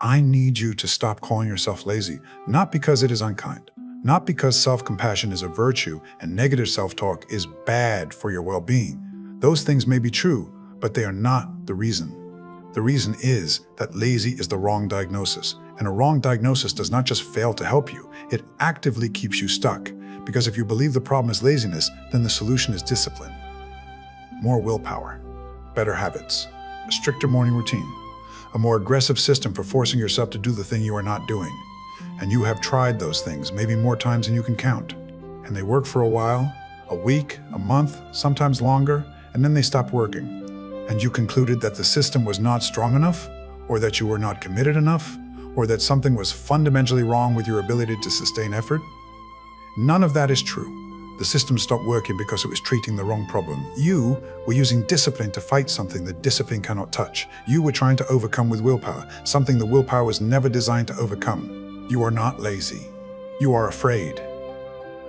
I need you to stop calling yourself lazy, not because it is unkind, not because self-compassion is a virtue and negative self-talk is bad for your well-being. Those things may be true, but they are not the reason. The reason is that lazy is the wrong diagnosis, and a wrong diagnosis does not just fail to help you, it actively keeps you stuck. Because if you believe the problem is laziness, then the solution is discipline. More willpower, better habits, a stricter morning routine, a more aggressive system for forcing yourself to do the thing you are not doing. And you have tried those things maybe more times than you can count. And they work for a while, a week, a month, sometimes longer, and then they stop working. And you concluded that the system was not strong enough, or that you were not committed enough, or that something was fundamentally wrong with your ability to sustain effort. None of that is true. The system stopped working because it was treating the wrong problem. You were using discipline to fight something that discipline cannot touch. You were trying to overcome with willpower, something that willpower was never designed to overcome. You are not lazy. You are afraid.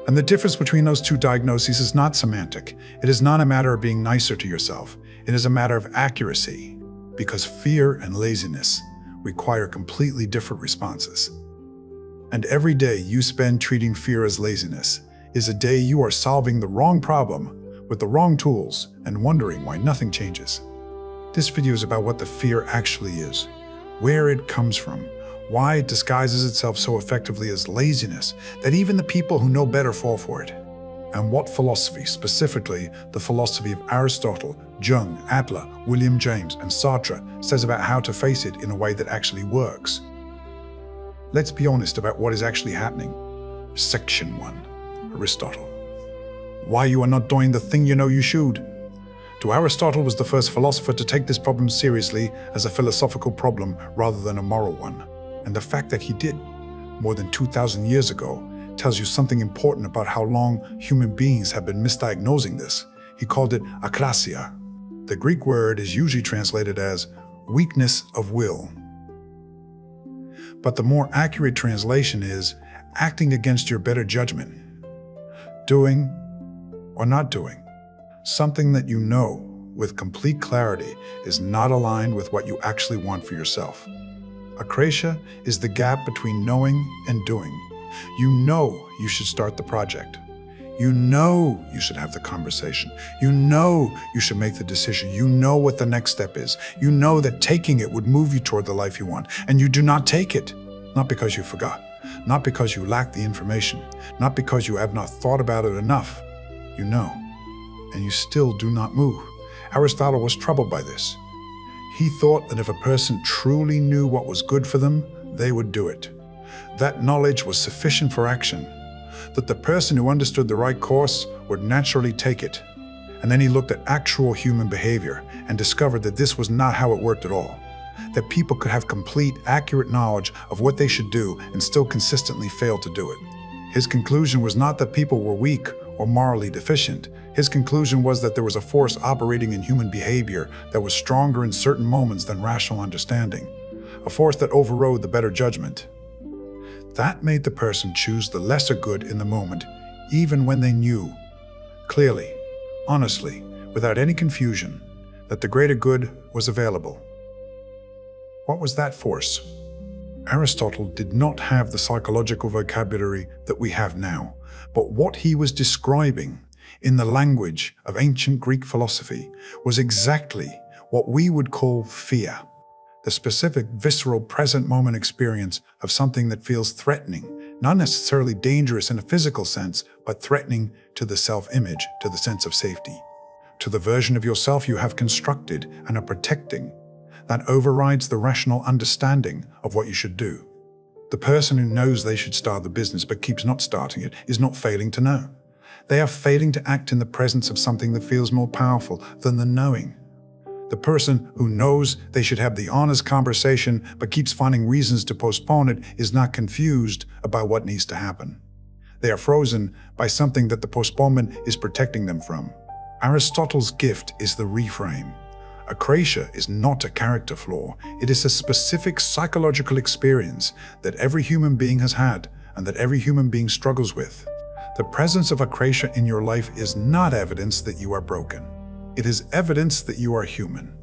And the difference between those two diagnoses is not semantic. It is not a matter of being nicer to yourself. It is a matter of accuracy, because fear and laziness require completely different responses. And every day you spend treating fear as laziness is a day you are solving the wrong problem with the wrong tools and wondering why nothing changes. This video is about what the fear actually is, where it comes from, why it disguises itself so effectively as laziness that even the people who know better fall for it, and what philosophy, specifically the philosophy of Aristotle, Jung, Adler, William James, and Sartre, says about how to face it in a way that actually works. Let's be honest about what is actually happening. Section 1. Aristotle. Why you are not doing the thing you know you should. Aristotle was the first philosopher to take this problem seriously as a philosophical problem rather than a moral one. And the fact that he did, more than 2,000 years ago, tells you something important about how long human beings have been misdiagnosing this. He called it akrasia. The Greek word is usually translated as weakness of will. But the more accurate translation is acting against your better judgment. Doing or not doing something that you know with complete clarity is not aligned with what you actually want for yourself. Akrasia is the gap between knowing and doing. You know you should start the project. You know you should have the conversation. You know you should make the decision. You know what the next step is. You know that taking it would move you toward the life you want, and you do not take it. Not because you forgot, not because you lack the information, not because you have not thought about it enough. You know, and you still do not move. Aristotle was troubled by this. He thought that if a person truly knew what was good for them, they would do it. That knowledge was sufficient for action, that the person who understood the right course would naturally take it. And then he looked at actual human behavior and discovered that this was not how it worked at all. That people could have complete, accurate knowledge of what they should do and still consistently fail to do it. His conclusion was not that people were weak or morally deficient. His conclusion was that there was a force operating in human behavior that was stronger in certain moments than rational understanding, a force that overrode the better judgment. That made the person choose the lesser good in the moment, even when they knew, clearly, honestly, without any confusion, that the greater good was available. What was that force? Aristotle did not have the psychological vocabulary that we have now, but what he was describing in the language of ancient Greek philosophy was exactly what we would call fear, the specific, visceral, present moment experience of something that feels threatening, not necessarily dangerous in a physical sense, but threatening to the self-image, to the sense of safety, to the version of yourself you have constructed and are protecting, that overrides the rational understanding of what you should do. The person who knows they should start the business but keeps not starting it is not failing to know. They are failing to act in the presence of something that feels more powerful than the knowing. The person who knows they should have the honest conversation but keeps finding reasons to postpone it is not confused about what needs to happen. They are frozen by something that the postponement is protecting them from. Aristotle's gift is the reframe. Akrasia is not a character flaw. It is a specific psychological experience that every human being has had and that every human being struggles with. The presence of akrasia in your life is not evidence that you are broken. It is evidence that you are human.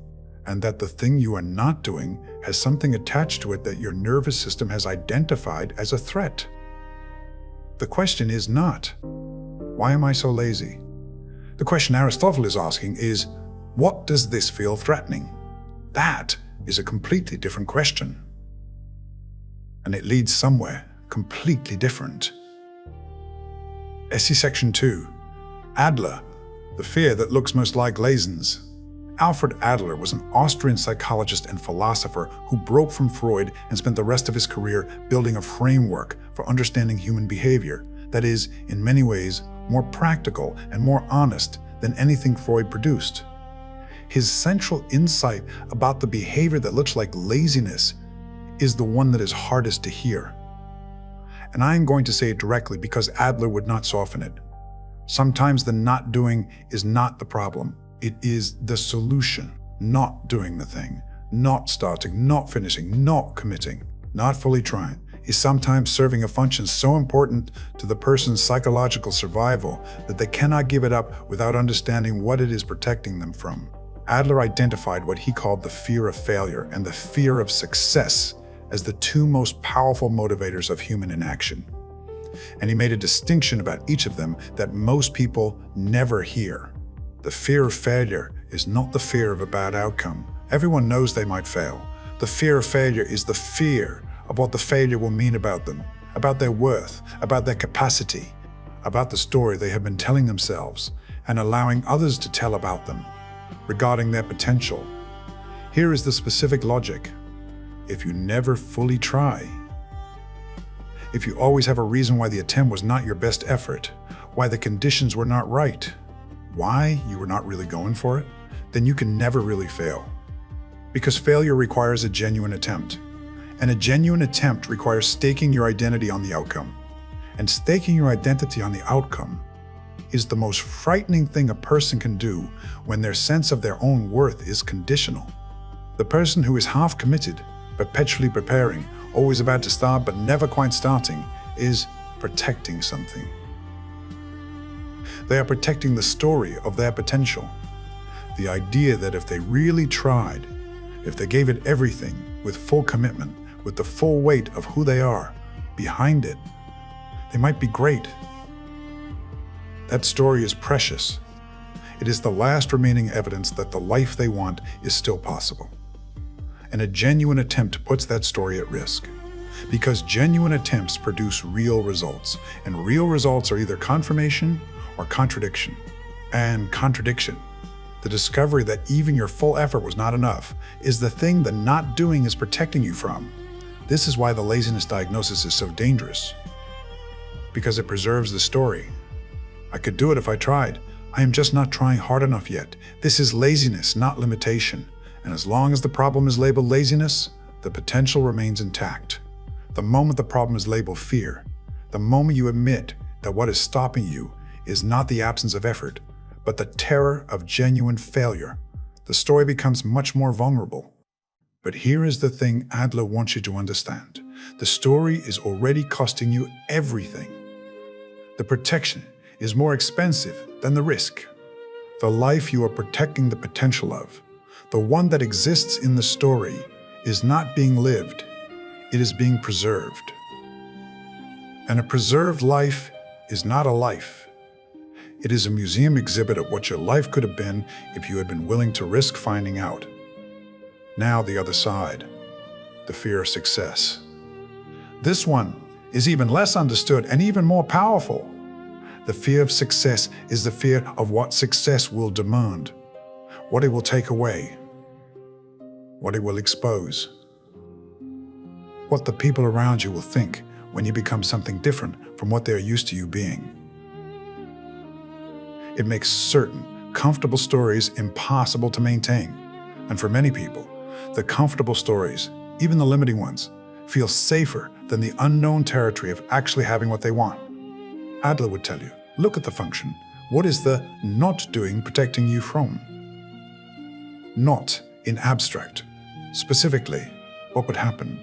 and that the thing you are not doing has something attached to it that your nervous system has identified as a threat. The question is not, why am I so lazy? The question Aristotle is asking is, what does this feel threatening? That is a completely different question. And it leads somewhere completely different. Essay Section 2. Adler, the fear that looks most like laziness. Alfred Adler was an Austrian psychologist and philosopher who broke from Freud and spent the rest of his career building a framework for understanding human behavior that is, in many ways, more practical and more honest than anything Freud produced. His central insight about the behavior that looks like laziness is the one that is hardest to hear. And I am going to say it directly because Adler would not soften it. Sometimes the not doing is not the problem. It is the solution. Not doing the thing, not starting, not finishing, not committing, not fully trying, is sometimes serving a function so important to the person's psychological survival that they cannot give it up without understanding what it is protecting them from. Adler identified what he called the fear of failure and the fear of success as the two most powerful motivators of human inaction. And he made a distinction about each of them that most people never hear. The fear of failure is not the fear of a bad outcome. Everyone knows they might fail. The fear of failure is the fear of what the failure will mean about them, about their worth, about their capacity, about the story they have been telling themselves and allowing others to tell about them, regarding their potential. Here is the specific logic. If you never fully try, if you always have a reason why the attempt was not your best effort, why the conditions were not right, why you were not really going for it, then you can never really fail. Because failure requires a genuine attempt. And a genuine attempt requires staking your identity on the outcome. And staking your identity on the outcome is the most frightening thing a person can do when their sense of their own worth is conditional. The person who is half committed, perpetually preparing, always about to start but never quite starting, is protecting something. They are protecting the story of their potential. The idea that if they really tried, if they gave it everything with full commitment, with the full weight of who they are behind it, they might be great. That story is precious. It is the last remaining evidence that the life they want is still possible. And a genuine attempt puts that story at risk. Because genuine attempts produce real results, and real results are either confirmation or contradiction. And contradiction, the discovery that even your full effort was not enough, is the thing the not doing is protecting you from. This is why the laziness diagnosis is so dangerous. Because it preserves the story. I could do it if I tried. I am just not trying hard enough yet. This is laziness, not limitation. And as long as the problem is labeled laziness, the potential remains intact. The moment the problem is labeled fear, the moment you admit that what is stopping you is not the absence of effort, but the terror of genuine failure, the story becomes much more vulnerable. But here is the thing Adler wants you to understand. The story is already costing you everything. The protection is more expensive than the risk. The life you are protecting the potential of, the one that exists in the story, is not being lived. It is being preserved. And a preserved life is not a life. It is a museum exhibit of what your life could have been if you had been willing to risk finding out. Now the other side, the fear of success. This one is even less understood and even more powerful. The fear of success is the fear of what success will demand, what it will take away, what it will expose, what the people around you will think when you become something different from what they are used to you being. It makes certain comfortable stories impossible to maintain. And for many people, the comfortable stories, even the limiting ones, feel safer than the unknown territory of actually having what they want. Adler would tell you, look at the function. What is the not doing protecting you from? Not in abstract. Specifically, what would happen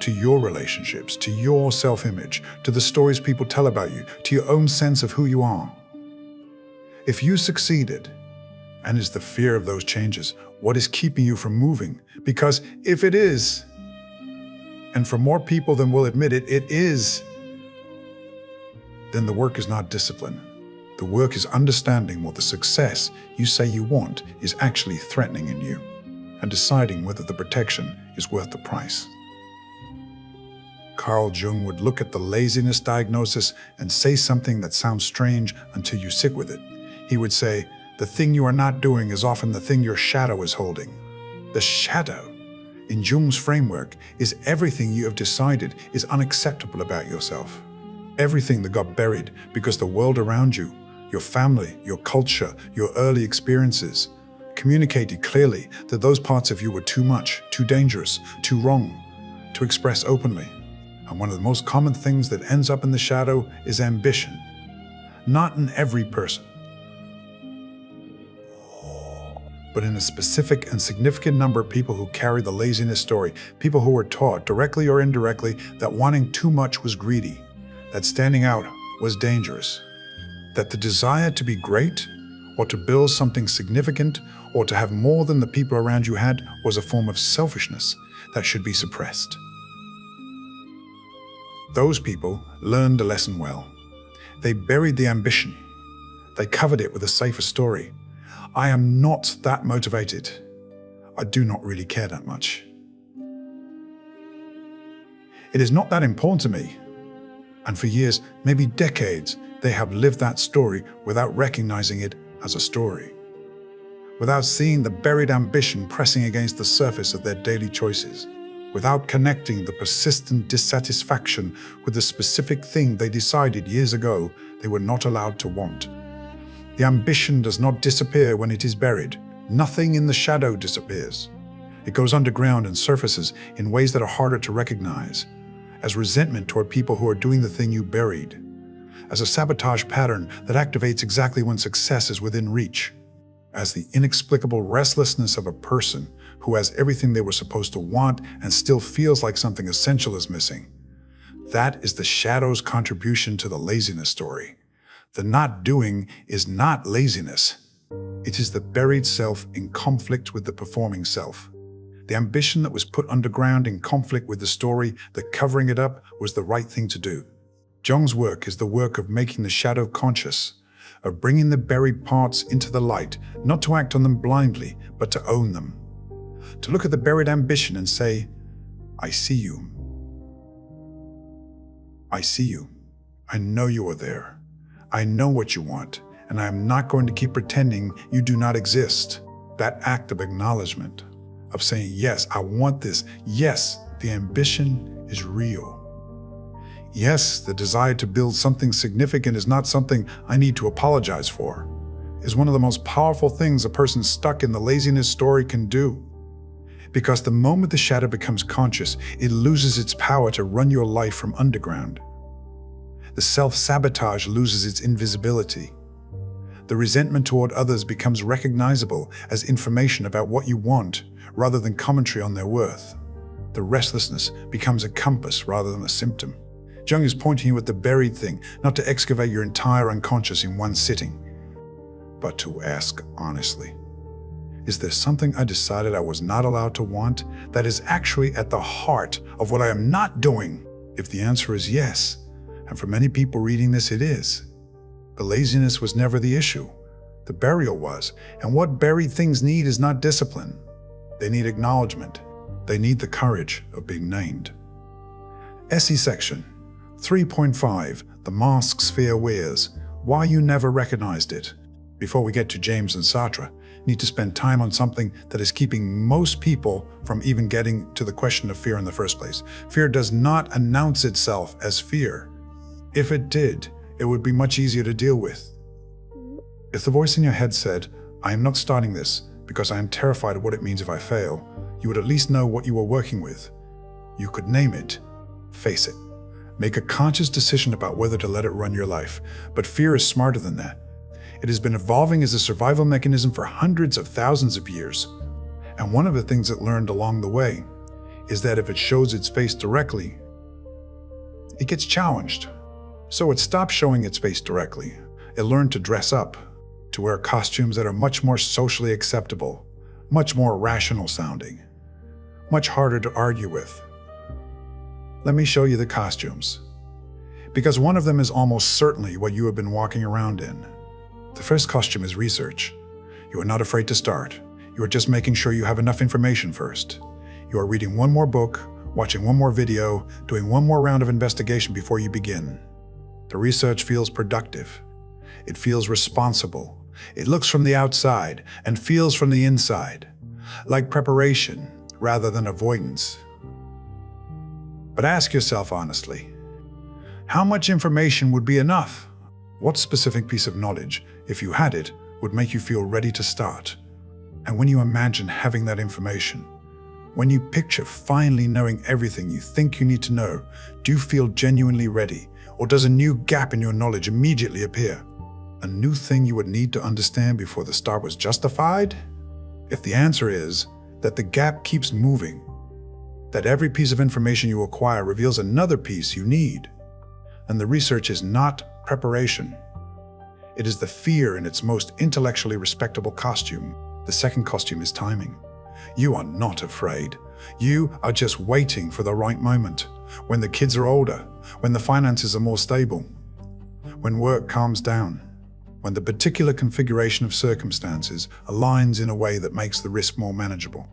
to your relationships, to your self-image, to the stories people tell about you, to your own sense of who you are? If you succeeded, And is the fear of those changes what is keeping you from moving? Because if it is, and for more people than will admit it, it is, then the work is not discipline. The work is understanding what the success you say you want is actually threatening in you, and deciding whether the protection is worth the price. Carl Jung would look at the laziness diagnosis and say something that sounds strange until you sit with it. He would say, the thing you are not doing is often the thing your shadow is holding. The shadow, in Jung's framework, is everything you have decided is unacceptable about yourself. Everything that got buried because the world around you, your family, your culture, your early experiences, communicated clearly that those parts of you were too much, too dangerous, too wrong to express openly. And one of the most common things that ends up in the shadow is ambition. Not in every person, but in a specific and significant number of people who carry the laziness story, people who were taught, directly or indirectly, that wanting too much was greedy, that standing out was dangerous, that the desire to be great, or to build something significant, or to have more than the people around you had was a form of selfishness that should be suppressed. Those people learned the lesson well. They buried the ambition. They covered it with a safer story. I am not that motivated. I do not really care that much. It is not that important to me. And for years, maybe decades, they have lived that story without recognizing it as a story, without seeing the buried ambition pressing against the surface of their daily choices, without connecting the persistent dissatisfaction with the specific thing they decided years ago they were not allowed to want. The ambition does not disappear when it is buried. Nothing in the shadow disappears. It goes underground and surfaces in ways that are harder to recognize, as resentment toward people who are doing the thing you buried, as a sabotage pattern that activates exactly when success is within reach, as the inexplicable restlessness of a person who has everything they were supposed to want and still feels like something essential is missing. That is the shadow's contribution to the laziness story. The not doing is not laziness. It is the buried self in conflict with the performing self. The ambition that was put underground in conflict with the story that covering it up was the right thing to do. Jung's work is the work of making the shadow conscious, of bringing the buried parts into the light, not to act on them blindly, but to own them. To look at the buried ambition and say, I see you. I see you. I know you are there. I know what you want, and I am not going to keep pretending you do not exist. That act of acknowledgement, of saying, yes, I want this. Yes, the ambition is real. Yes, the desire to build something significant is not something I need to apologize for, is one of the most powerful things a person stuck in the laziness story can do. Because the moment the shadow becomes conscious, it loses its power to run your life from underground. The self-sabotage loses its invisibility. The resentment toward others becomes recognizable as information about what you want, rather than commentary on their worth. The restlessness becomes a compass rather than a symptom. Jung is pointing you at the buried thing, not to excavate your entire unconscious in one sitting, but to ask honestly, is there something I decided I was not allowed to want that is actually at the heart of what I am not doing? If the answer is yes, and for many people reading this it is, the laziness was never the issue. The burial was, and what buried things need is not discipline. They need acknowledgement. They need the courage of being named. Essay section 3.5, The Masks Fear Wears, Why You Never Recognized It. Before we get to James and Sartre, need to spend time on something that is keeping most people from even getting to the question of fear in the first place. Fear does not announce itself as fear. If it did, it would be much easier to deal with. If the voice in your head said, I am not starting this because I am terrified of what it means if I fail, you would at least know what you were working with. You could name it, face it. Make a conscious decision about whether to let it run your life. But fear is smarter than that. It has been evolving as a survival mechanism for hundreds of thousands of years. And one of the things it learned along the way is that if it shows its face directly, it gets challenged. So it stopped showing its face directly. It learned to dress up, to wear costumes that are much more socially acceptable, much more rational sounding, much harder to argue with. Let me show you the costumes, because one of them is almost certainly what you have been walking around in. The first costume is research. You are not afraid to start. You are just making sure you have enough information first. You are reading one more book, watching one more video, doing one more round of investigation before you begin. The research feels productive. It feels responsible. It looks from the outside and feels from the inside, like preparation rather than avoidance. But ask yourself honestly, how much information would be enough? What specific piece of knowledge, if you had it, would make you feel ready to start? And when you imagine having that information, when you picture finally knowing everything you think you need to know, do you feel genuinely ready? Or does a new gap in your knowledge immediately appear? A new thing you would need to understand before the start was justified? If the answer is that the gap keeps moving, that every piece of information you acquire reveals another piece you need, then the research is not preparation. It is the fear in its most intellectually respectable costume. The second costume is timing. You are not afraid. You are just waiting for the right moment, when the kids are older, when the finances are more stable, when work calms down, when the particular configuration of circumstances aligns in a way that makes the risk more manageable.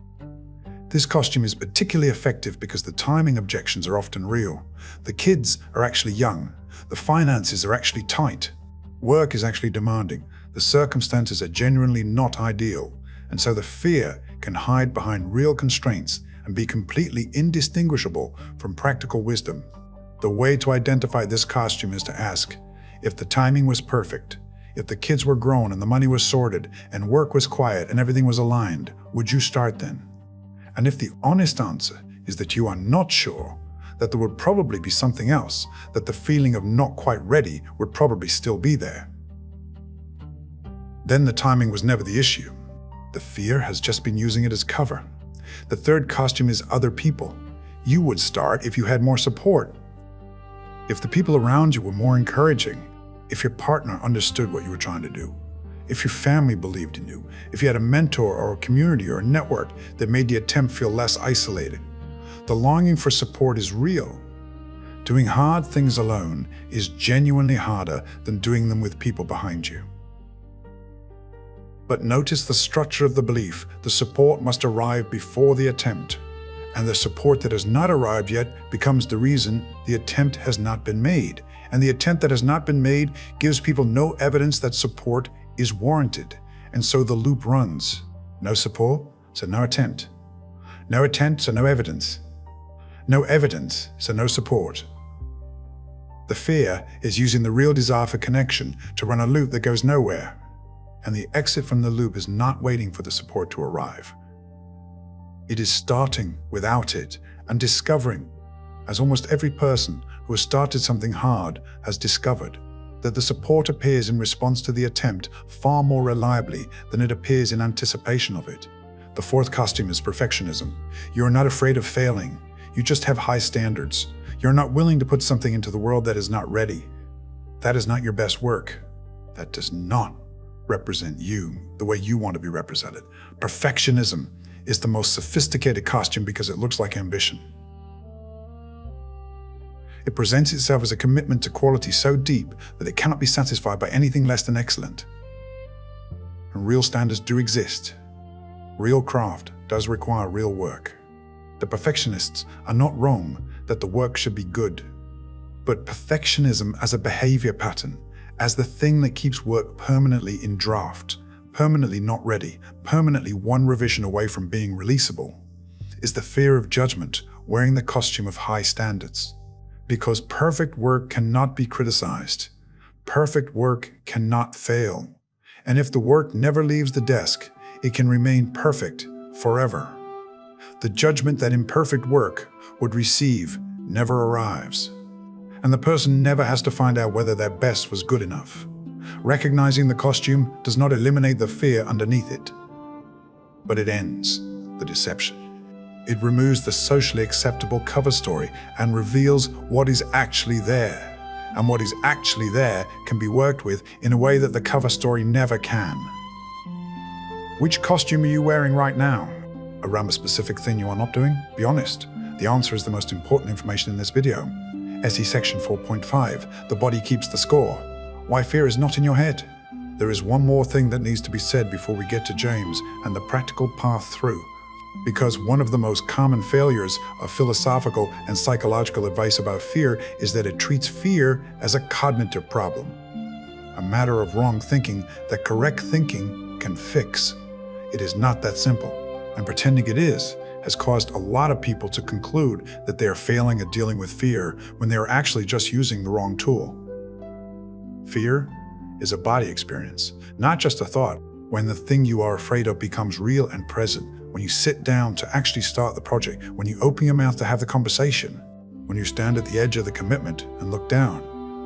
This costume is particularly effective because the timing objections are often real. The kids are actually young. The finances are actually tight. Work is actually demanding. The circumstances are genuinely not ideal. And so the fear can hide behind real constraints and be completely indistinguishable from practical wisdom. The way to identify this costume is to ask, if the timing was perfect, if the kids were grown and the money was sorted and work was quiet and everything was aligned, would you start then? And if the honest answer is that you are not sure, that there would probably be something else, that the feeling of not quite ready would probably still be there, then the timing was never the issue. The fear has just been using it as cover. The third costume is other people. You would start if you had more support. If the people around you were more encouraging, if your partner understood what you were trying to do, if your family believed in you, if you had a mentor or a community or a network that made the attempt feel less isolated. The longing for support is real. Doing hard things alone is genuinely harder than doing them with people behind you. But notice the structure of the belief. The support must arrive before the attempt, and the support that has not arrived yet becomes the reason the attempt has not been made. And the attempt that has not been made gives people no evidence that support is warranted. And so the loop runs. No support, so no attempt. No attempt, so no evidence. No evidence, so no support. The fear is using the real desire for connection to run a loop that goes nowhere. And the exit from the loop is not waiting for the support to arrive. It is starting without it and discovering, as almost every person who has started something hard has discovered, that the support appears in response to the attempt far more reliably than it appears in anticipation of it. The fourth costume is perfectionism. You are not afraid of failing. You just have high standards. You're not willing to put something into the world that is not ready. That is not your best work. That does not represent you the way you want to be represented. Perfectionism is the most sophisticated costume because it looks like ambition. It presents itself as a commitment to quality so deep that it cannot be satisfied by anything less than excellent. And real standards do exist. Real craft does require real work. The perfectionists are not wrong that the work should be good. But perfectionism as a behavior pattern, as the thing that keeps work permanently in draft, permanently not ready, permanently one revision away from being releasable, is the fear of judgment wearing the costume of high standards. Because perfect work cannot be criticized. Perfect work cannot fail. And if the work never leaves the desk, it can remain perfect forever. The judgment that imperfect work would receive never arrives. And the person never has to find out whether their best was good enough. Recognizing the costume does not eliminate the fear underneath it, but it ends the deception. It removes the socially acceptable cover story and reveals what is actually there. and what is actually there can be worked with in a way that the cover story never can. Which costume are you wearing right now? Around a specific thing you are not doing? Be honest. The answer is the most important information in this video. SE section 4.5, the body keeps the score. Why fear is not in your head. There is one more thing that needs to be said before we get to James and the practical path through. Because one of the most common failures of philosophical and psychological advice about fear is that it treats fear as a cognitive problem, a matter of wrong thinking that correct thinking can fix. It is not that simple, and pretending it is has caused a lot of people to conclude that they are failing at dealing with fear when they are actually just using the wrong tool. Fear is a body experience, not just a thought. When the thing you are afraid of becomes real and present, when you sit down to actually start the project, when you open your mouth to have the conversation, when you stand at the edge of the commitment and look down,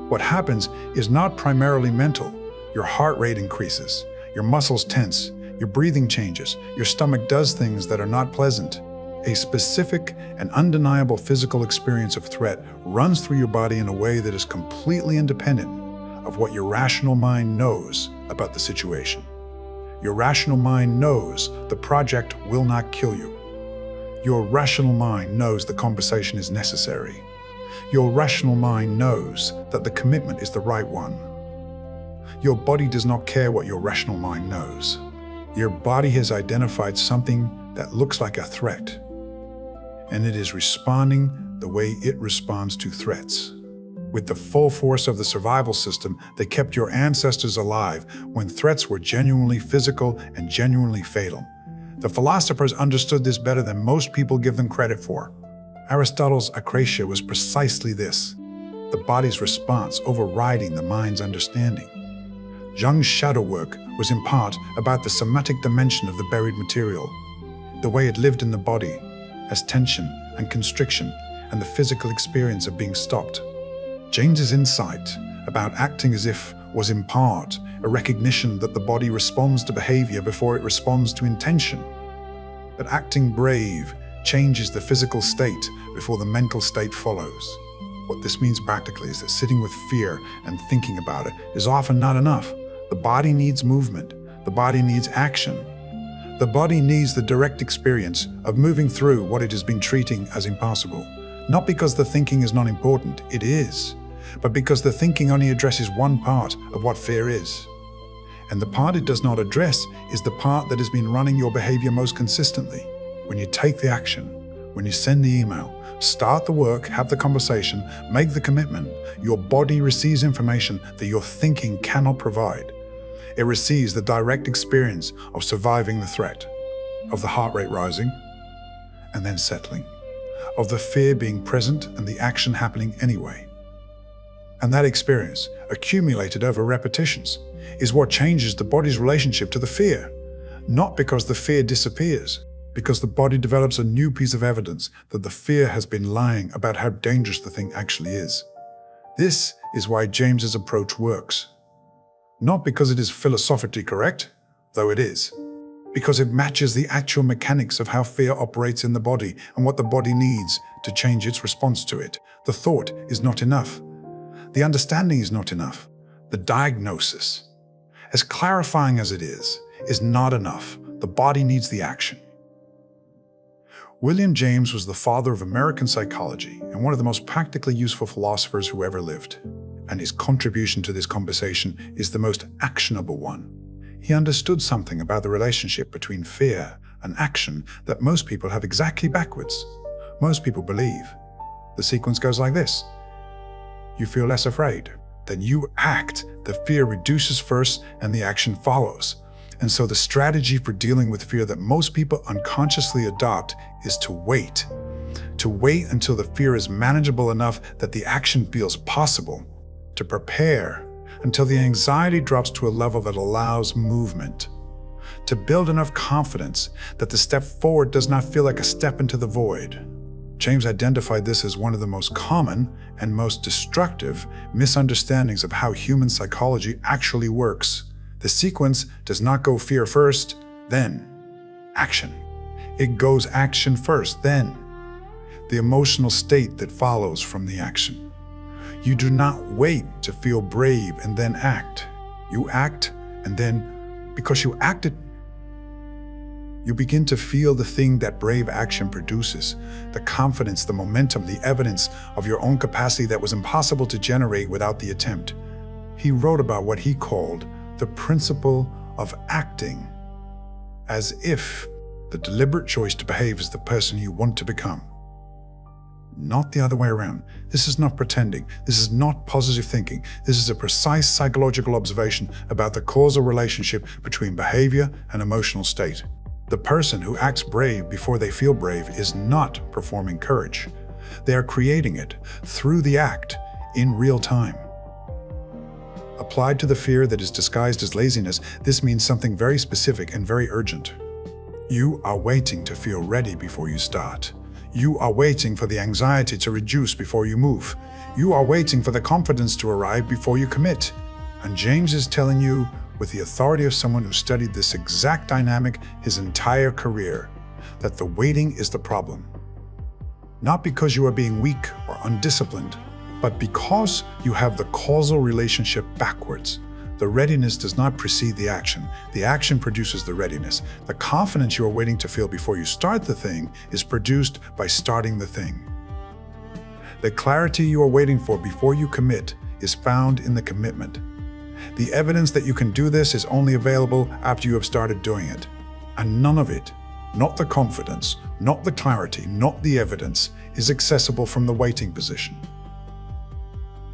what happens is not primarily mental. Your heart rate increases, your muscles tense, your breathing changes, your stomach does things that are not pleasant. A specific and undeniable physical experience of threat runs through your body in a way that is completely independent of what your rational mind knows about the situation. Your rational mind knows the project will not kill you. Your rational mind knows the conversation is necessary. Your rational mind knows that the commitment is the right one. Your body does not care what your rational mind knows. Your body has identified something that looks like a threat, and it is responding the way it responds to threats. With the full force of the survival system that kept your ancestors alive when threats were genuinely physical and genuinely fatal. The philosophers understood this better than most people give them credit for. Aristotle's akrasia was precisely this, the body's response overriding the mind's understanding. Jung's shadow work was in part about the somatic dimension of the buried material, the way it lived in the body, as tension and constriction and the physical experience of being stopped. James's insight about acting as if was in part a recognition that the body responds to behavior before it responds to intention. That acting brave changes the physical state before the mental state follows. What this means practically is that sitting with fear and thinking about it is often not enough. The body needs movement. The body needs action. The body needs the direct experience of moving through what it has been treating as impossible. Not because the thinking is not important, it is, but because the thinking only addresses one part of what fear is. And the part it does not address is the part that has been running your behavior most consistently. When you take the action, when you send the email, start the work, have the conversation, make the commitment, your body receives information that your thinking cannot provide. It receives the direct experience of surviving the threat, of the heart rate rising and then settling, of the fear being present and the action happening anyway. And that experience, accumulated over repetitions, is what changes the body's relationship to the fear. Not because the fear disappears, because the body develops a new piece of evidence that the fear has been lying about how dangerous the thing actually is. This is why James's approach works. Not because it is philosophically correct, though it is, because it matches the actual mechanics of how fear operates in the body and what the body needs to change its response to it. The thought is not enough. The understanding is not enough. The diagnosis, as clarifying as it is not enough. The body needs the action. William James was the father of American psychology and one of the most practically useful philosophers who ever lived. And his contribution to this conversation is the most actionable one. He understood something about the relationship between fear and action that most people have exactly backwards. Most people believe. The sequence goes like this. You feel less afraid. Then you act. The fear reduces first and the action follows. And so the strategy for dealing with fear that most people unconsciously adopt is to wait. To wait until the fear is manageable enough that the action feels possible. To prepare until the anxiety drops to a level that allows movement. To build enough confidence that the step forward does not feel like a step into the void. James identified this as one of the most common and most destructive misunderstandings of how human psychology actually works. The sequence does not go fear first, then action. It goes action first, then the emotional state that follows from the action. You do not wait to feel brave and then act. You act, and then, because you acted, you begin to feel the thing that brave action produces, the confidence, the momentum, the evidence of your own capacity that was impossible to generate without the attempt. He wrote about what he called the principle of acting, as if the deliberate choice to behave as the person you want to become. Not the other way around. This is not pretending. This is not positive thinking. This is a precise psychological observation about the causal relationship between behavior and emotional state. The person who acts brave before they feel brave is not performing courage. They are creating it through the act in real time. Applied to the fear that is disguised as laziness, this means something very specific and very urgent. You are waiting to feel ready before you start. You are waiting for the anxiety to reduce before you move. You are waiting for the confidence to arrive before you commit. And James is telling you, with the authority of someone who studied this exact dynamic his entire career, that the waiting is the problem. Not because you are being weak or undisciplined, but because you have the causal relationship backwards. The readiness does not precede the action. The action produces the readiness. The confidence you are waiting to feel before you start the thing is produced by starting the thing. The clarity you are waiting for before you commit is found in the commitment. The evidence that you can do this is only available after you have started doing it. And none of it, not the confidence, not the clarity, not the evidence, is accessible from the waiting position.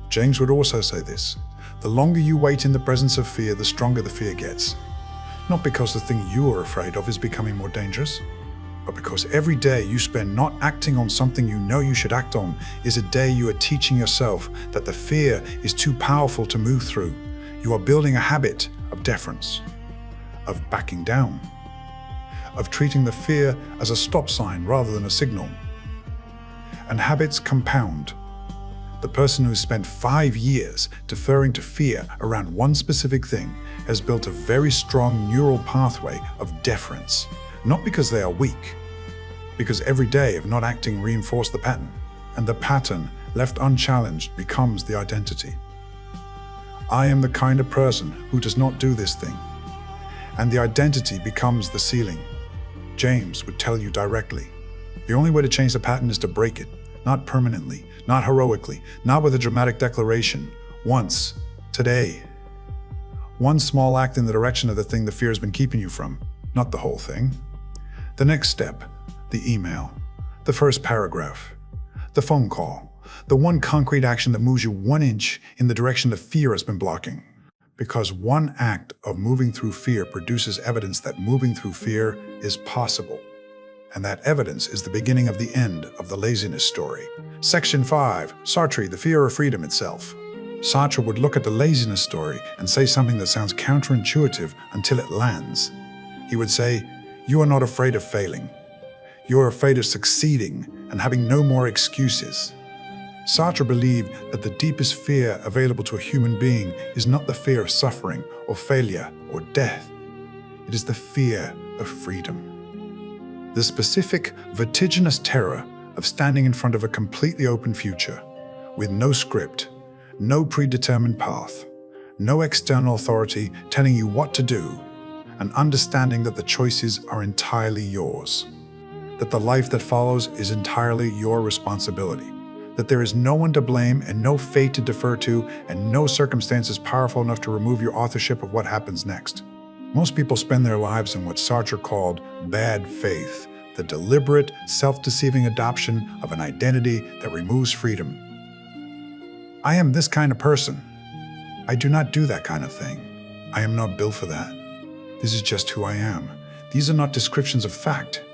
James would also say this: the longer you wait in the presence of fear, the stronger the fear gets. Not because the thing you are afraid of is becoming more dangerous, but because every day you spend not acting on something you know you should act on is a day you are teaching yourself that the fear is too powerful to move through. You are building a habit of deference, of backing down, of treating the fear as a stop sign rather than a signal. And habits compound. The person who spent 5 years deferring to fear around one specific thing has built a very strong neural pathway of deference, not because they are weak, because every day of not acting reinforced the pattern, and the pattern, left unchallenged, becomes the identity. I am the kind of person who does not do this thing, and the identity becomes the ceiling. James would tell you directly, the only way to change the pattern is to break it, not permanently, not heroically, not with a dramatic declaration. Once, today. One small act in the direction of the thing the fear has been keeping you from, not the whole thing. The next step, the email, the first paragraph, the phone call, the one concrete action that moves you 1 inch in the direction the fear has been blocking. Because one act of moving through fear produces evidence that moving through fear is possible. And that evidence is the beginning of the end of the laziness story. Section 5, Sartre, the fear of freedom itself. Sartre would look at the laziness story and say something that sounds counterintuitive until it lands. He would say, you are not afraid of failing. You are afraid of succeeding and having no more excuses. Sartre believed that the deepest fear available to a human being is not the fear of suffering or failure or death. It is the fear of freedom. The specific, vertiginous terror of standing in front of a completely open future, with no script, no predetermined path, no external authority telling you what to do, and understanding that the choices are entirely yours, that the life that follows is entirely your responsibility, that there is no one to blame and no fate to defer to and no circumstances powerful enough to remove your authorship of what happens next. Most people spend their lives in what Sartre called bad faith, the deliberate, self-deceiving adoption of an identity that removes freedom. I am this kind of person. I do not do that kind of thing. I am not built for that. This is just who I am. These are not descriptions of fact.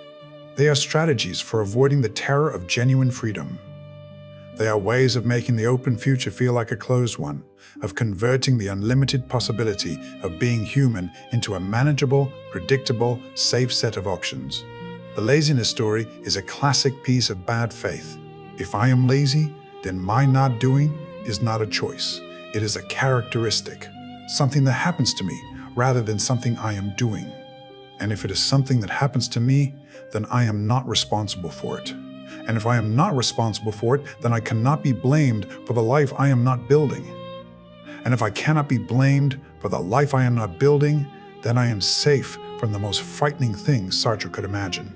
They are strategies for avoiding the terror of genuine freedom. They are ways of making the open future feel like a closed one, of converting the unlimited possibility of being human into a manageable, predictable, safe set of options. The laziness story is a classic piece of bad faith. If I am lazy, then my not doing is not a choice. It is a characteristic, something that happens to me rather than something I am doing. And if it is something that happens to me, then I am not responsible for it. And if I am not responsible for it, then I cannot be blamed for the life I am not building. And if I cannot be blamed for the life I am not building, then I am safe from the most frightening things Sartre could imagine.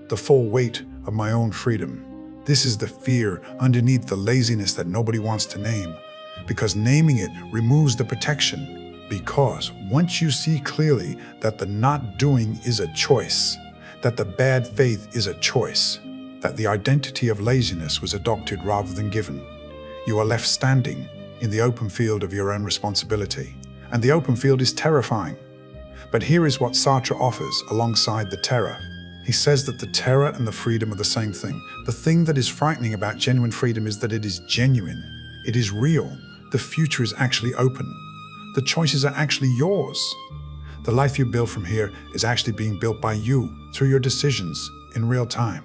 The full weight of my own freedom. This is the fear underneath the laziness that nobody wants to name, because naming it removes the protection. Because once you see clearly that the not doing is a choice, that the bad faith is a choice, that the identity of laziness was adopted rather than given, you are left standing in the open field of your own responsibility. And the open field is terrifying. But here is what Sartre offers alongside the terror. He says that the terror and the freedom are the same thing. The thing that is frightening about genuine freedom is that it is genuine. It is real. The future is actually open. The choices are actually yours. The life you build from here is actually being built by you through your decisions in real time.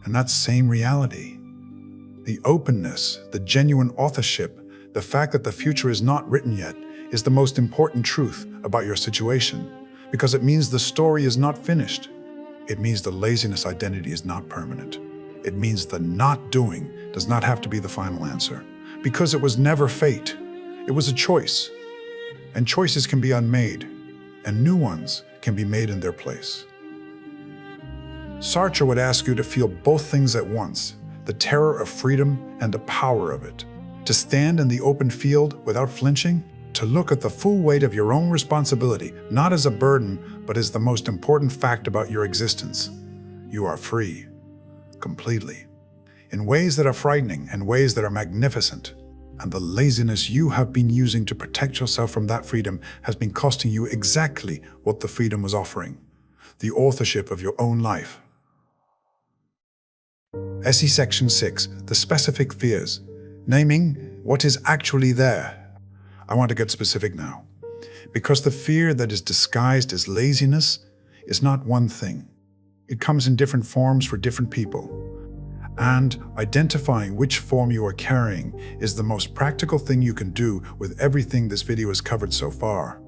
And that same reality, the openness, the genuine authorship, the fact that the future is not written yet, is the most important truth about your situation, because it means the story is not finished. It means the laziness identity is not permanent. It means the not doing does not have to be the final answer, because it was never fate. It was a choice. And choices can be unmade, and new ones can be made in their place. Sartre would ask you to feel both things at once, the terror of freedom and the power of it. To stand in the open field without flinching, to look at the full weight of your own responsibility, not as a burden, but as the most important fact about your existence. You are free, completely, in ways that are frightening and ways that are magnificent. And the laziness you have been using to protect yourself from that freedom has been costing you exactly what the freedom was offering: the authorship of your own life. SE Section 6, the specific fears. Naming what is actually there. I want to get specific now, because the fear that is disguised as laziness is not one thing. It comes in different forms for different people. And identifying which form you are carrying is the most practical thing you can do with everything this video has covered so far.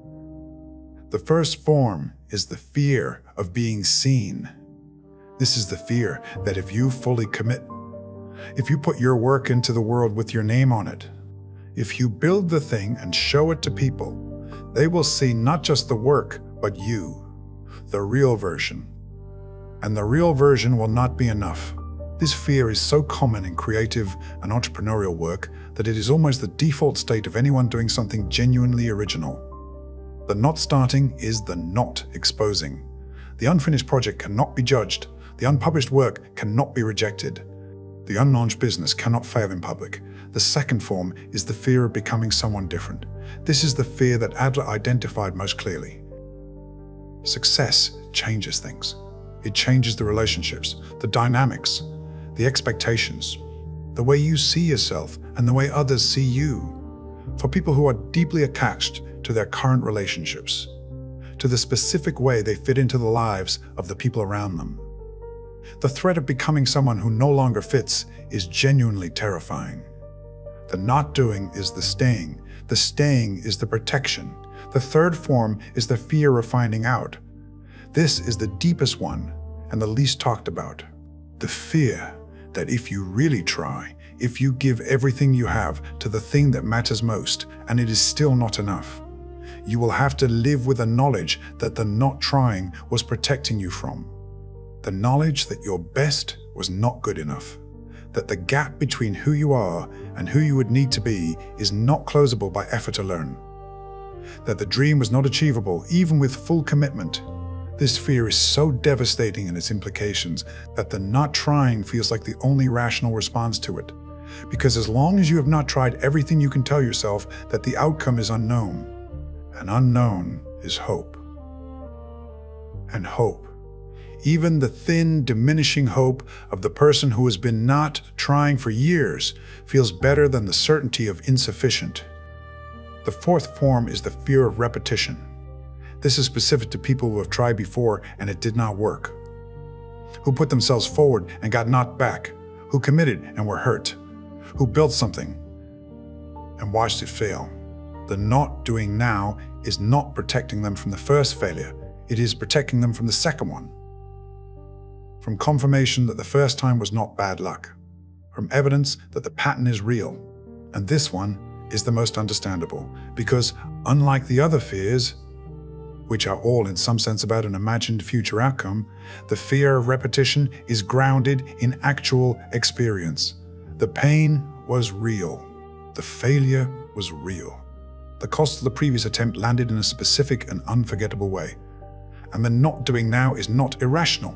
The first form is the fear of being seen. This is the fear that if you fully commit, if you put your work into the world with your name on it, if you build the thing and show it to people, they will see not just the work, but you, the real version. And the real version will not be enough. This fear is so common in creative and entrepreneurial work that it is almost the default state of anyone doing something genuinely original. The not starting is the not exposing. The unfinished project cannot be judged. The unpublished work cannot be rejected. The unlaunched business cannot fail in public. The second form is the fear of becoming someone different. This is the fear that Adler identified most clearly. Success changes things. It changes the relationships, the dynamics, the expectations, the way you see yourself and the way others see you. For people who are deeply attached to their current relationships, to the specific way they fit into the lives of the people around them. The threat of becoming someone who no longer fits is genuinely terrifying. The not doing is the staying is the protection. The third form is the fear of finding out. This is the deepest one and the least talked about. The fear that if you really try, if you give everything you have to the thing that matters most, and it is still not enough, you will have to live with the knowledge that the not trying was protecting you from. The knowledge that your best was not good enough. That the gap between who you are and who you would need to be is not closable by effort alone. That the dream was not achievable even with full commitment. This fear is so devastating in its implications that the not trying feels like the only rational response to it. Because as long as you have not tried everything, you can tell yourself that the outcome is unknown. And unknown is hope. And hope, even the thin, diminishing hope of the person who has been not trying for years, feels better than the certainty of insufficient. The fourth form is the fear of repetition. This is specific to people who have tried before and it did not work, who put themselves forward and got knocked back, who committed and were hurt, who built something and watched it fail. The not doing now is not protecting them from the first failure, it is protecting them from the second one. from confirmation that the first time was not bad luck, from evidence that the pattern is real. And this one is the most understandable, because unlike the other fears, which are all in some sense about an imagined future outcome, the fear of repetition is grounded in actual experience. The pain was real. The failure was real. The cost of the previous attempt landed in a specific and unforgettable way. And the not doing now is not irrational.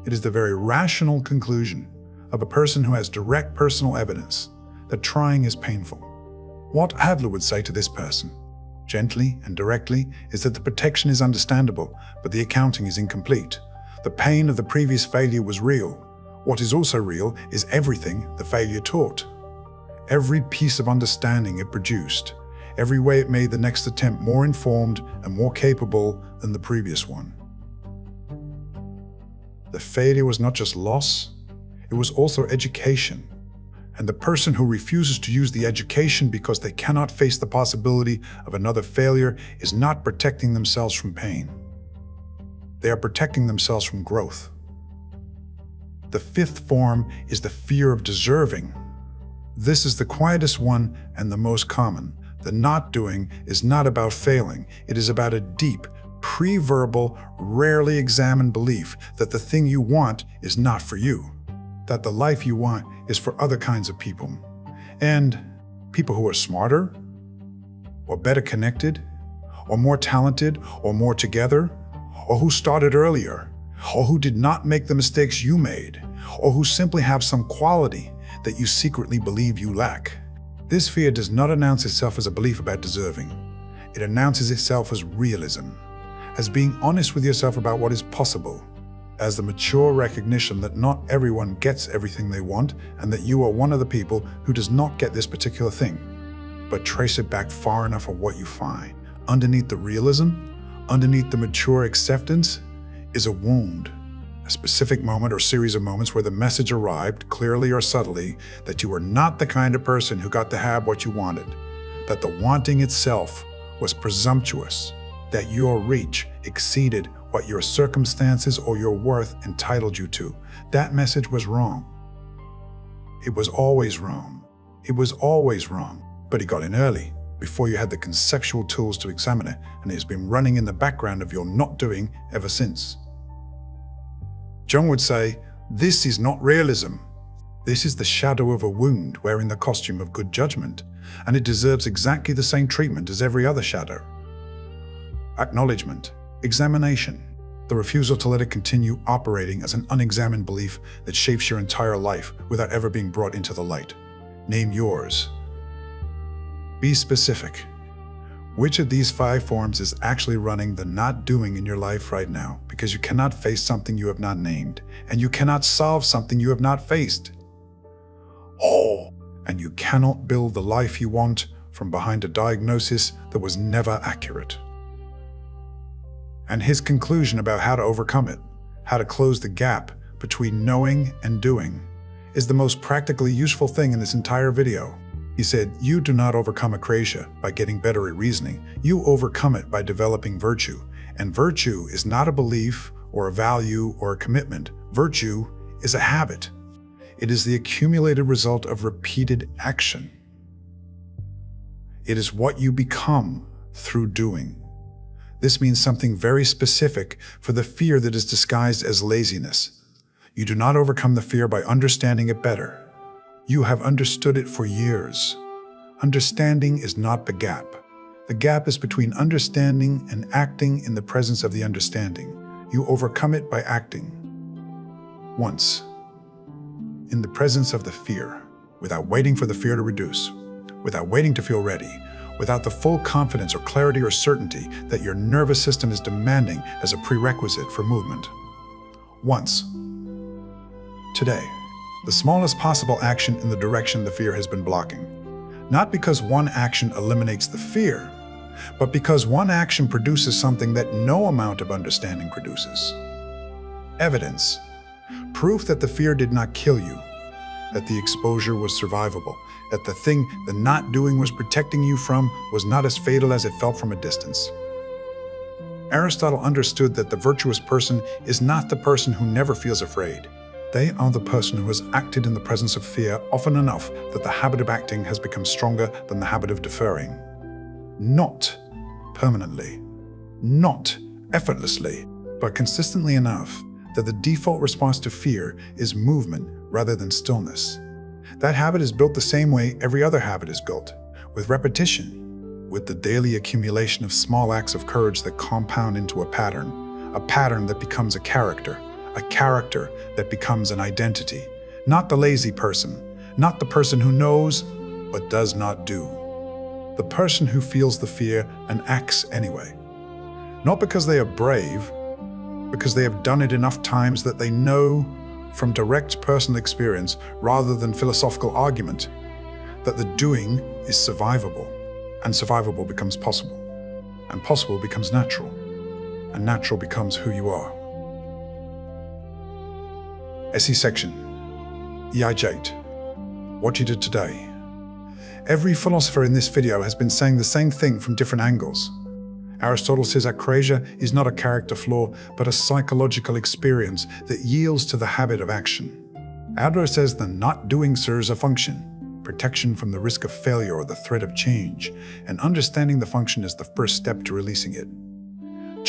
It is the very rational conclusion of a person who has direct personal evidence that trying is painful. What Adler would say to this person, gently and directly, is that the protection is understandable, but the accounting is incomplete. The pain of the previous failure was real. What is also real is everything the failure taught. Every piece of understanding it produced, every way it made the next attempt more informed and more capable than the previous one. The failure was not just loss, it was also education. And the person who refuses to use the education because they cannot face the possibility of another failure is not protecting themselves from pain. They are protecting themselves from growth. The fifth form is the fear of deserving. This is the quietest one and the most common. The not doing is not about failing. It is about a deep, pre-verbal, rarely examined belief that the thing you want is not for you, that the life you want is for other kinds of people, and people who are smarter, or better connected, or more talented, or more together, or who started earlier, or who did not make the mistakes you made, or who simply have some quality that you secretly believe you lack. This fear does not announce itself as a belief about deserving. It announces itself as realism, as being honest with yourself about what is possible, as the mature recognition that not everyone gets everything they want and that you are one of the people who does not get this particular thing. But trace it back far enough of what you find. Underneath the realism, underneath the mature acceptance, is a wound, a specific moment or series of moments where the message arrived, clearly or subtly, that you were not the kind of person who got to have what you wanted, that the wanting itself was presumptuous, that your reach exceeded what your circumstances or your worth entitled you to. That message was wrong. It was always wrong. It was always wrong. But it got in early, before you had the conceptual tools to examine it, and it has been running in the background of your not doing ever since. Jung would say, this is not realism. This is the shadow of a wound wearing the costume of good judgment, and it deserves exactly the same treatment as every other shadow. Acknowledgement, examination, the refusal to let it continue operating as an unexamined belief that shapes your entire life without ever being brought into the light. Name yours. Be specific. Which of these 5 forms is actually running the not doing in your life right now? Because you cannot face something you have not named, and you cannot solve something you have not faced. And you cannot build the life you want from behind a diagnosis that was never accurate. And his conclusion about how to overcome it, how to close the gap between knowing and doing, is the most practically useful thing in this entire video. He said, you do not overcome akrasia by getting better at reasoning. You overcome it by developing virtue. And virtue is not a belief or a value or a commitment. Virtue is a habit. It is the accumulated result of repeated action. It is what you become through doing. This means something very specific for the fear that is disguised as laziness. You do not overcome the fear by understanding it better. You have understood it for years. Understanding is not the gap. The gap is between understanding and acting in the presence of the understanding. You overcome it by acting. Once, in the presence of the fear, without waiting for the fear to reduce, without waiting to feel ready, without the full confidence or clarity or certainty that your nervous system is demanding as a prerequisite for movement. Once. Today. The smallest possible action in the direction the fear has been blocking. Not because one action eliminates the fear, but because one action produces something that no amount of understanding produces. Evidence. Proof that the fear did not kill you, that the exposure was survivable, that the thing the not doing was protecting you from was not as fatal as it felt from a distance. Aristotle understood that the virtuous person is not the person who never feels afraid. They are the person who has acted in the presence of fear often enough that the habit of acting has become stronger than the habit of deferring. Not permanently, not effortlessly, but consistently enough that the default response to fear is movement rather than stillness. That habit is built the same way every other habit is built, with repetition, with the daily accumulation of small acts of courage that compound into a pattern that becomes a character that becomes an identity. Not the lazy person, not the person who knows but does not do. The person who feels the fear and acts anyway. Not because they are brave, because they have done it enough times that they know from direct personal experience rather than philosophical argument that the doing is survivable, and survivable becomes possible, and possible becomes natural, and natural becomes who you are. Essay section. EIJ. What you did today. Every philosopher in this video has been saying the same thing from different angles. Aristotle says acrasia is not a character flaw, but a psychological experience that yields to the habit of action. Adler says the not doing serves a function, protection from the risk of failure or the threat of change, and understanding the function is the first step to releasing it.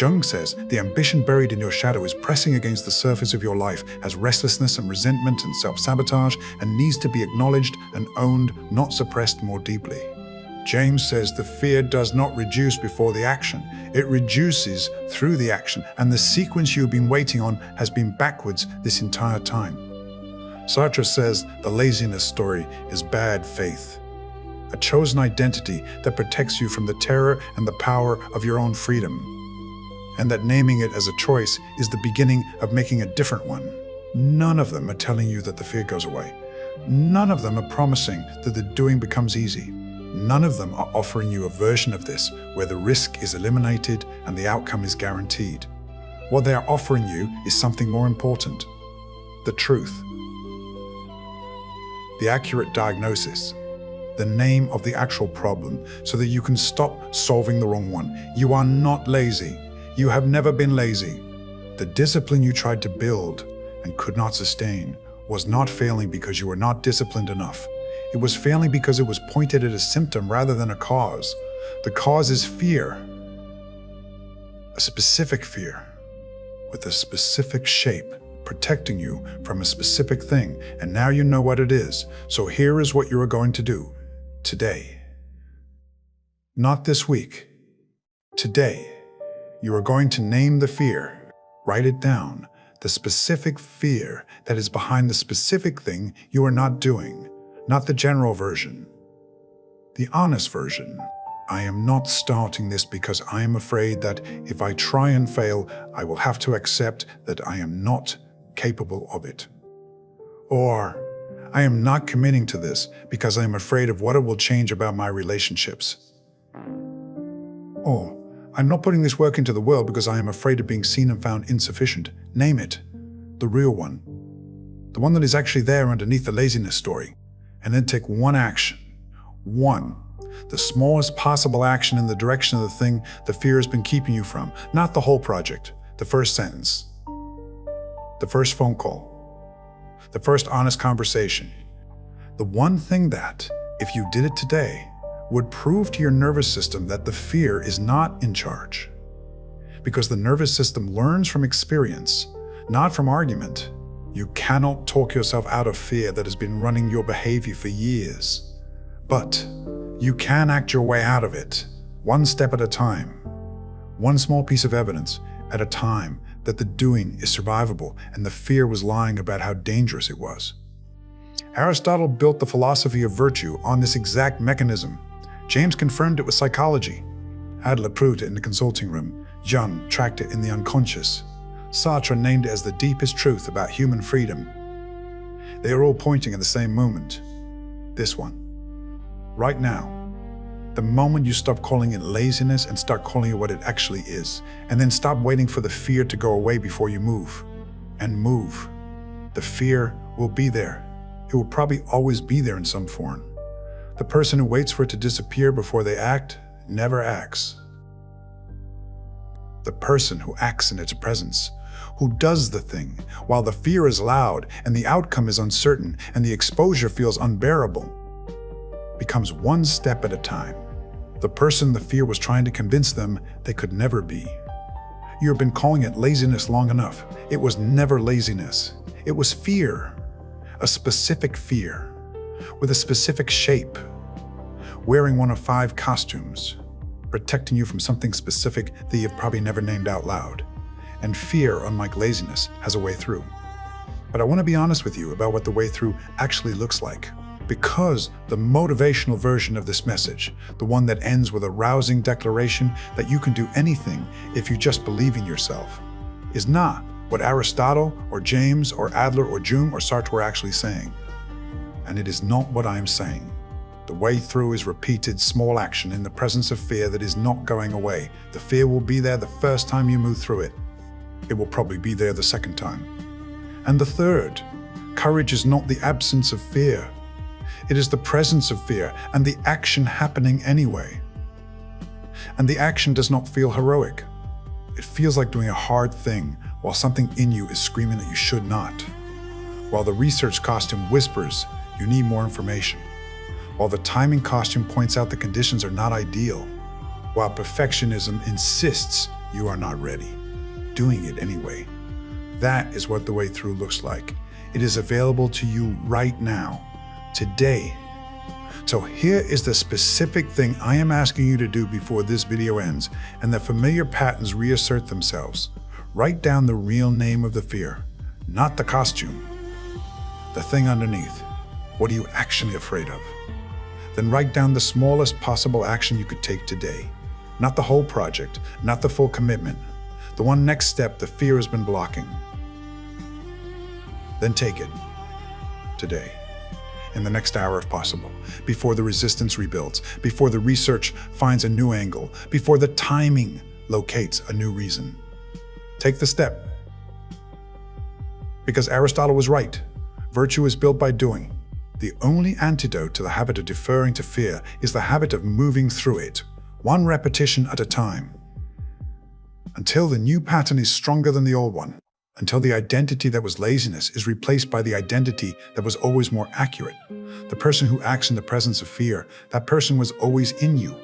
Jung says the ambition buried in your shadow is pressing against the surface of your life as restlessness and resentment and self-sabotage and needs to be acknowledged and owned, not suppressed more deeply. James says the fear does not reduce before the action, it reduces through the action, and the sequence you've been waiting on has been backwards this entire time. Sartre says the laziness story is bad faith, a chosen identity that protects you from the terror and the power of your own freedom, and that naming it as a choice is the beginning of making a different one. None of them are telling you that the fear goes away. None of them are promising that the doing becomes easy. None of them are offering you a version of this where the risk is eliminated and the outcome is guaranteed. What they are offering you is something more important: the truth, the accurate diagnosis, the name of the actual problem so that you can stop solving the wrong one. You are not lazy. You have never been lazy. The discipline you tried to build and could not sustain was not failing because you were not disciplined enough. It was failing because it was pointed at a symptom rather than a cause. The cause is fear. A specific fear with a specific shape, protecting you from a specific thing, and now you know what it is. So here is what you are going to do today. Not this week. Today. You are going to name the fear, write it down, the specific fear that is behind the specific thing you are not doing, not the general version, the honest version. I am not starting this because I am afraid that if I try and fail, I will have to accept that I am not capable of it. Or, I am not committing to this because I am afraid of what it will change about my relationships. Or, I'm not putting this work into the world because I am afraid of being seen and found insufficient. Name it. The real one. The one that is actually there underneath the laziness story. And then take one action. One. The smallest possible action in the direction of the thing the fear has been keeping you from. Not the whole project. The first sentence. The first phone call. The first honest conversation. The one thing that, if you did it today, would prove to your nervous system that the fear is not in charge. Because the nervous system learns from experience, not from argument. You cannot talk yourself out of fear that has been running your behavior for years. But you can act your way out of it, one step at a time. One small piece of evidence at a time that the doing is survivable and the fear was lying about how dangerous it was. Aristotle built the philosophy of virtue on this exact mechanism. James confirmed it with psychology. Adler proved it in the consulting room. Jung tracked it in the unconscious. Sartre named it as the deepest truth about human freedom. They are all pointing at the same moment. This one. Right now. The moment you stop calling it laziness and start calling it what it actually is, and then stop waiting for the fear to go away before you move. And move. The fear will be there. It will probably always be there in some form. The person who waits for it to disappear before they act never acts. The person who acts in its presence, who does the thing, while the fear is loud and the outcome is uncertain and the exposure feels unbearable, becomes one step at a time. The person the fear was trying to convince them they could never be. You have been calling it laziness long enough. It was never laziness. It was fear. A specific fear, with a specific shape, wearing one of 5 costumes, protecting you from something specific that you've probably never named out loud. And fear, unlike laziness, has a way through. But I want to be honest with you about what the way through actually looks like. Because the motivational version of this message, the one that ends with a rousing declaration that you can do anything if you just believe in yourself, is not what Aristotle or James or Adler or Jung or Sartre were actually saying. And it is not what I am saying. The way through is repeated small action in the presence of fear that is not going away. The fear will be there the first time you move through it. It will probably be there the second time. And the third, courage is not the absence of fear. It is the presence of fear and the action happening anyway. And the action does not feel heroic. It feels like doing a hard thing while something in you is screaming that you should not. While the research costume whispers, you need more information. While the timing costume points out the conditions are not ideal. While perfectionism insists you are not ready. Doing it anyway. That is what the way through looks like. It is available to you right now. Today. So here is the specific thing I am asking you to do before this video ends, and the familiar patterns reassert themselves. Write down the real name of the fear, not the costume. The thing underneath. What are you actually afraid of? Then write down the smallest possible action you could take today. Not the whole project, not the full commitment. The one next step the fear has been blocking. Then take it. Today. In the next hour if possible, before the resistance rebuilds, before the research finds a new angle, before the timing locates a new reason. Take the step. Because Aristotle was right. Virtue is built by doing. The only antidote to the habit of deferring to fear is the habit of moving through it, one repetition at a time. Until the new pattern is stronger than the old one. Until the identity that was laziness is replaced by the identity that was always more accurate. The person who acts in the presence of fear, that person was always in you,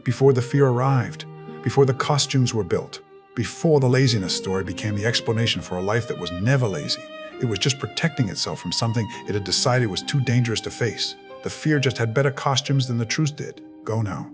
before the fear arrived, before the costumes were built, before the laziness story became the explanation for a life that was never lazy. It was just protecting itself from something it had decided was too dangerous to face. The fear just had better costumes than the truth did. Go now.